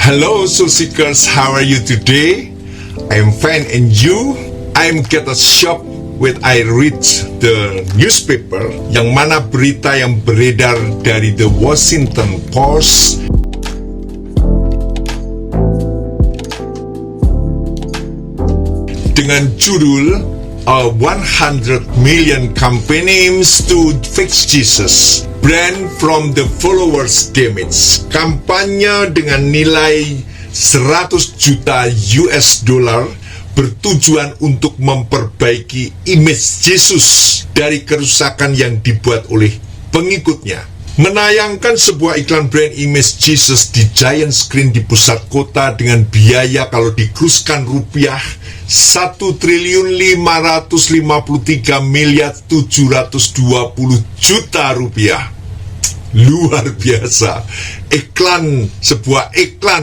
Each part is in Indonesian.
Hello Soul Seekers, how are you today? I'm fine, and you? I'm get a shock when I read the newspaper, yang mana berita yang beredar dari The Washington Post dengan judul A 100 Million Campaign Aims to Fix Jesus, Brand from the Followers Damage. Kampanye dengan nilai 100 juta US dollar bertujuan untuk memperbaiki image Yesus dari kerusakan yang dibuat oleh pengikutnya. Menayangkan sebuah iklan brand image Jesus di giant screen di pusat kota dengan biaya kalau dikuruskan rupiah 1.553.720 rupiah. Luar biasa.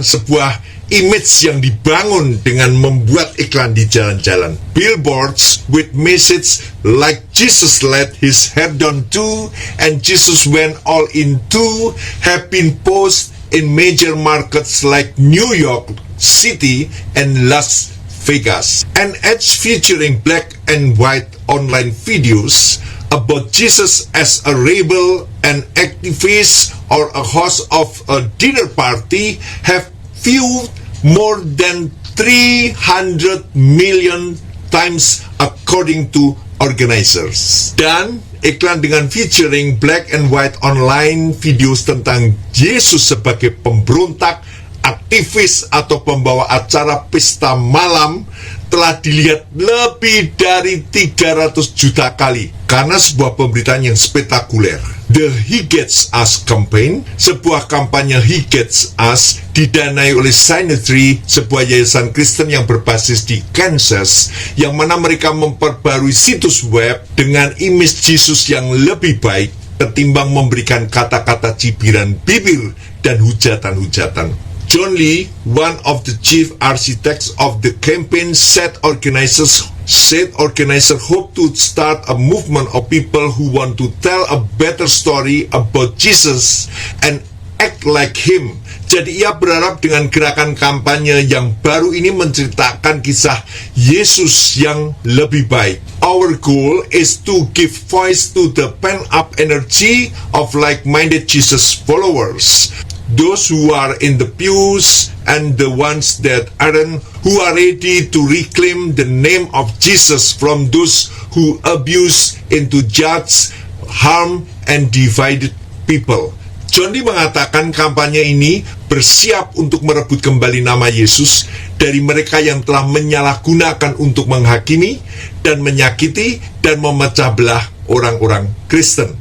Sebuah image yang dibangun dengan membuat iklan di jalan-jalan. Billboards with message like Jesus let his hair down too and Jesus went all in too have been posted in major markets like New York City and Las Vegas. An ad featuring black and white online videos about Jesus as a rebel, an activist, or a host of a dinner party have viewed more than 300 million times according to organizers. Dan iklan dengan featuring black and white online videos tentang Yesus sebagai pemberontak, aktivis, atau pembawa acara pesta malam telah dilihat lebih dari 300 juta kali karena sebuah pemberitaan yang spektakuler. The He Gets Us Campaign, sebuah kampanye He Gets Us didanai oleh Synergy, sebuah yayasan Kristen yang berbasis di Kansas, yang mana mereka memperbarui situs web dengan image Yesus yang lebih baik ketimbang memberikan kata-kata cibiran bibir dan hujatan-hujatan. John Lee, one of the chief architects of the campaign, said organizers hope to start a movement of people who want to tell a better story about Jesus and act like him. Jadi ia berharap dengan gerakan kampanye yang baru ini menceritakan kisah Yesus yang lebih baik. Our goal is to give voice to the pent-up energy of like-minded Jesus followers. Those who are in the pews and the ones that aren't, who are ready to reclaim the name of Jesus from those who abuse into judge, harm, and divided people. John Lee mengatakan kampanye ini bersiap untuk merebut kembali nama Yesus dari mereka yang telah menyalahgunakan untuk menghakimi dan menyakiti dan memecah belah orang-orang Kristen.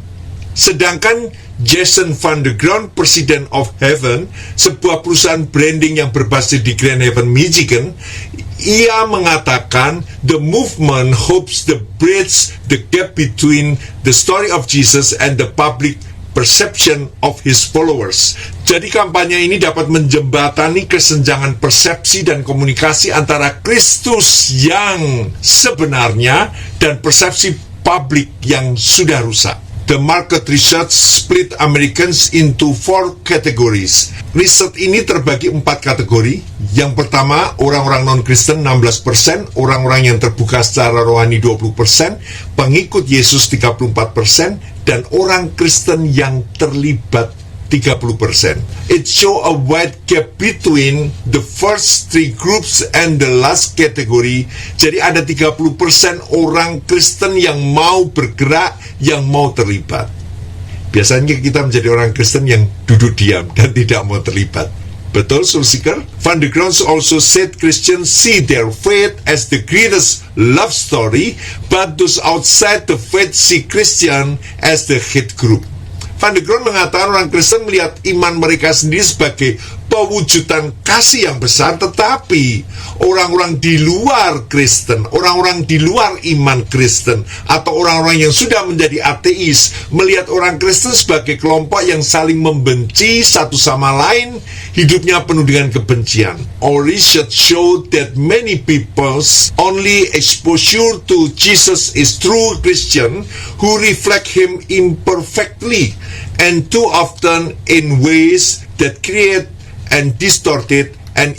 Sedangkan Jason Van de Graan, President of Heaven, sebuah perusahaan branding yang berbasis di Grand Haven, Michigan, ia mengatakan the movement hopes to bridge the gap between the story of Jesus and the public perception of his followers. Jadi kampanye ini dapat menjembatani kesenjangan persepsi dan komunikasi antara Kristus yang sebenarnya dan persepsi publik yang sudah rusak. The market research split Americans into 4 categories. Riset ini terbagi 4 kategori. Yang pertama, orang-orang non-Kristen 16%, orang-orang yang terbuka secara rohani 20%, pengikut Yesus 34%, dan orang Kristen yang terlibat 30%. It show a wide gap between the first 3 groups and the last category. Jadi ada 30% orang Kristen yang mau bergerak, yang mau terlibat. Biasanya kita menjadi orang Kristen yang duduk diam dan tidak mau terlibat. Betul, Soul Seeker? Van de Graan also said Christians see their faith as the greatest love story, but those outside the faith see Christian as the hate group. Van de Graan mengatakan orang Kristen melihat iman mereka sendiri sebagai pewujudan kasih yang besar, tetapi orang-orang di luar Kristen, orang-orang di luar iman Kristen, atau orang-orang yang sudah menjadi ateis, melihat orang Kristen sebagai kelompok yang saling membenci satu sama lain, hidupnya penuh dengan kebencian. Our research showed that many people's only exposure to Jesus is true Christian who reflect him imperfectly and too often in ways that create and distorted and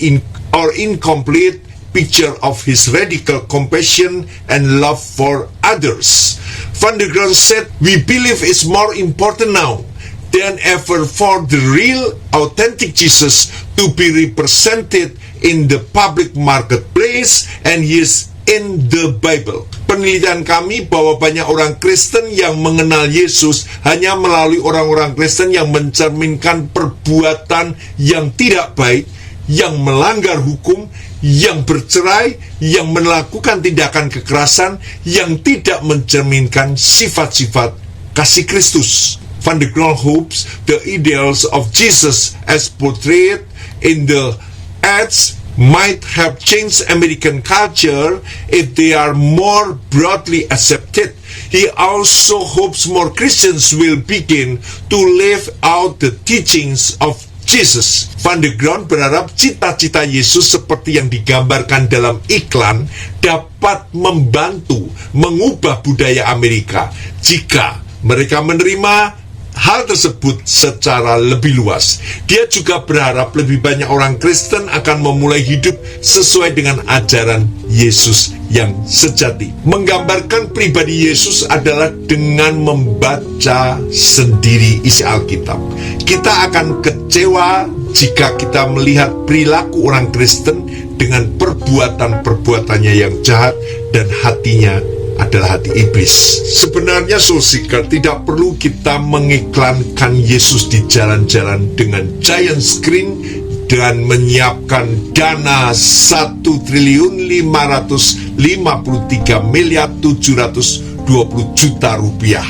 incomplete picture of his radical compassion and love for others. Van der Graan said, "We believe it's more important now than ever for the real, authentic Jesus to be represented in the public marketplace, and he is in the Bible." Penelitian kami bahwa banyak orang Kristen yang mengenal Yesus hanya melalui orang-orang Kristen yang mencerminkan perbuatan yang tidak baik, yang melanggar hukum, yang bercerai, yang melakukan tindakan kekerasan, yang tidak mencerminkan sifat-sifat kasih Kristus. Van der Graan hopes the ideals of Jesus as portrayed in the ads might have changed American culture if they are more broadly accepted. He also hopes more Christians will begin to live out the teachings of Jesus. Van der Graan berharap cita-cita Yesus seperti yang digambarkan dalam iklan dapat membantu mengubah budaya Amerika jika mereka menerima hal tersebut secara lebih luas. Dia juga berharap lebih banyak orang Kristen akan memulai hidup sesuai dengan ajaran Yesus yang sejati. Menggambarkan pribadi Yesus adalah dengan membaca sendiri isi Alkitab. Kita akan kecewa jika kita melihat perilaku orang Kristen dengan perbuatan-perbuatannya yang jahat dan hatinya adalah hati iblis. Sebenarnya Soul Seeker tidak perlu kita mengiklankan Yesus di jalan-jalan dengan giant screen dan menyiapkan dana 1.553.720.000.000 rupiah.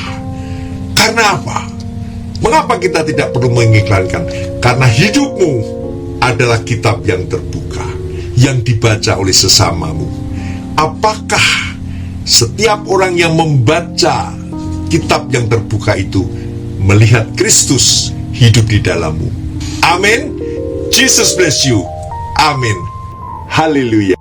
Karena apa? Mengapa kita tidak perlu mengiklankan? Karena hidupmu adalah kitab yang terbuka, yang dibaca oleh sesamamu. Apakah setiap orang yang membaca kitab yang terbuka itu melihat Kristus hidup di dalammu? Amin. Jesus bless you. Amin. Haleluya.